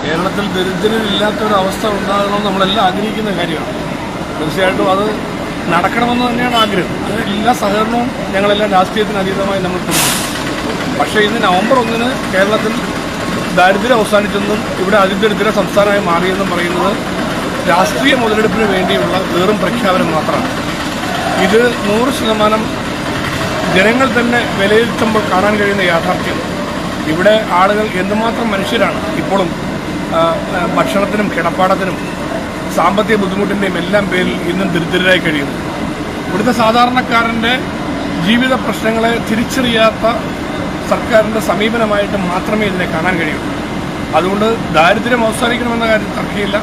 കേരളത്തിൽ ദരിദ്രരില്ലാത്തൊരവസ്ഥ ഉണ്ടാകണമെന്ന് നമ്മളെല്ലാം ആഗ്രഹിക്കുന്ന കാര്യമാണ്. തീർച്ചയായിട്ടും അത് നടക്കണമെന്ന് തന്നെയാണ് ആഗ്രഹം. അത് എല്ലാ സഹകരണവും ഞങ്ങളെല്ലാം രാഷ്ട്രീയത്തിന് അതീതമായി നമ്മൾ കൊടുക്കും. പക്ഷേ ഇന്ന് നവംബർ 1 കേരളത്തിൽ ദാരിദ്ര്യം അവസാനിച്ചെന്നും ഇവിടെ അതിദരിദ്ര സംസ്ഥാനമായി മാറിയെന്നും പറയുന്നത് രാഷ്ട്രീയ മുതലെടുപ്പിന് വേണ്ടിയുള്ള വെറും പ്രഖ്യാപനം മാത്രമാണ്. ഇത് 100% ജനങ്ങൾ തന്നെ വിലയിരുത്തുമ്പോൾ കാണാൻ കഴിയുന്ന യാഥാർത്ഥ്യം ഇവിടെ ആളുകൾ എന്തുമാത്രം മനുഷ്യരാണ് ഇപ്പോഴും ഭക്ഷണത്തിനും കിടപ്പാടത്തിനും സാമ്പത്തിക ബുദ്ധിമുട്ടിൻ്റെയും എല്ലാം പേരിൽ ഇന്നും ദരിദ്രരായി കഴിയുന്നു. ഇവിടുത്തെ സാധാരണക്കാരൻ്റെ ജീവിത പ്രശ്നങ്ങളെ തിരിച്ചറിയാത്ത സർക്കാരിൻ്റെ സമീപനമായിട്ട് മാത്രമേ ഇതിനെ കാണാൻ കഴിയൂ. അതുകൊണ്ട് ദാരിദ്ര്യം അവസാനിക്കണമെന്ന കാര്യം തർക്കമില്ല,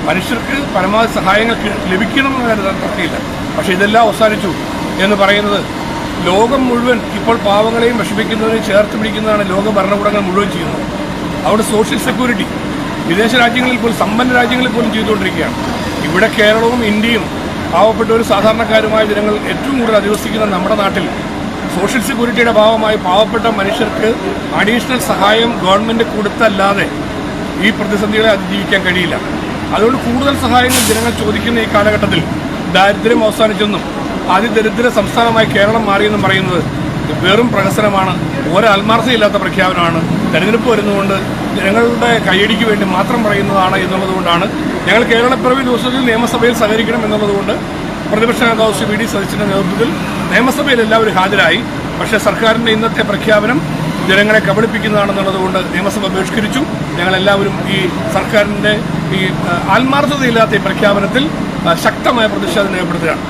മനുഷ്യർക്ക് പരമാവധി സഹായങ്ങൾ ലഭിക്കണമെന്ന കാര്യം തർക്കമില്ല. പക്ഷേ ഇതെല്ലാം അവസാനിച്ചു എന്ന് പറയുന്നത് ലോകം മുഴുവൻ ഇപ്പോൾ പാവങ്ങളെയും വിഷമിക്കുന്നവരെയും ചേർത്ത് പിടിക്കുന്നതാണ് ലോക ഭരണകൂടങ്ങൾ മുഴുവൻ ചെയ്യുന്നത്. അവിടെ സോഷ്യൽ സെക്യൂരിറ്റി വിദേശ രാജ്യങ്ങളിൽ പോലും സമ്പന്ന രാജ്യങ്ങളിൽ പോലും ചെയ്തുകൊണ്ടിരിക്കുകയാണ്. ഇവിടെ കേരളവും ഇന്ത്യയും പാവപ്പെട്ട ഒരു സാധാരണക്കാരുമായ ജനങ്ങൾ ഏറ്റവും കൂടുതൽ അധിവസിക്കുന്ന നമ്മുടെ നാട്ടിൽ സോഷ്യൽ സെക്യൂരിറ്റിയുടെ ഭാഗമായി പാവപ്പെട്ട മനുഷ്യർക്ക് അഡീഷണൽ സഹായം ഗവൺമെൻറ് കൊടുത്തല്ലാതെ ഈ പ്രതിസന്ധികളെ അതിജീവിക്കാൻ കഴിയില്ല. അതുകൊണ്ട് കൂടുതൽ സഹായങ്ങൾ ജനങ്ങൾ ചോദിക്കുന്ന ഈ കാലഘട്ടത്തിൽ ദാരിദ്ര്യം അവസാനിച്ചെന്നും അതിദരിദ്ര സംസ്ഥാനമായി കേരളം മാറിയെന്നും പറയുന്നത് വെറും പ്രഹസനമാണ്, ഒരാത്മാർത്ഥതയില്ലാത്ത പ്രഖ്യാപനമാണ്. തെരഞ്ഞെടുപ്പ് വരുന്നതുകൊണ്ട് ജനങ്ങളുടെ കയ്യടിക്ക് വേണ്ടി മാത്രം പറയുന്നതാണ് എന്നുള്ളതുകൊണ്ടാണ് ഞങ്ങൾ കേരളപ്പിറവി ദിവസത്തിൽ നിയമസഭയിൽ സഹകരിക്കണം എന്നുള്ളതുകൊണ്ട് പ്രതിപക്ഷ നേതാവ് ശ്രീ വി.ഡി. സതീശന്റെ നേതൃത്വത്തിൽ നിയമസഭയിൽ എല്ലാവരും ഹാജരായി. പക്ഷേ സർക്കാരിന്റെ ഇന്നത്തെ പ്രഖ്യാപനം ജനങ്ങളെ കബളിപ്പിക്കുന്നതാണെന്നുള്ളതുകൊണ്ട് നിയമസഭ ബഹിഷ്കരിച്ചു. ഞങ്ങളെല്ലാവരും ഈ സർക്കാരിന്റെ ഈ ആത്മാർത്ഥതയില്ലാത്ത ഈ പ്രഖ്യാപനത്തിൽ ശക്തമായ പ്രതിഷേധം രേഖപ്പെടുത്തുകയാണ്.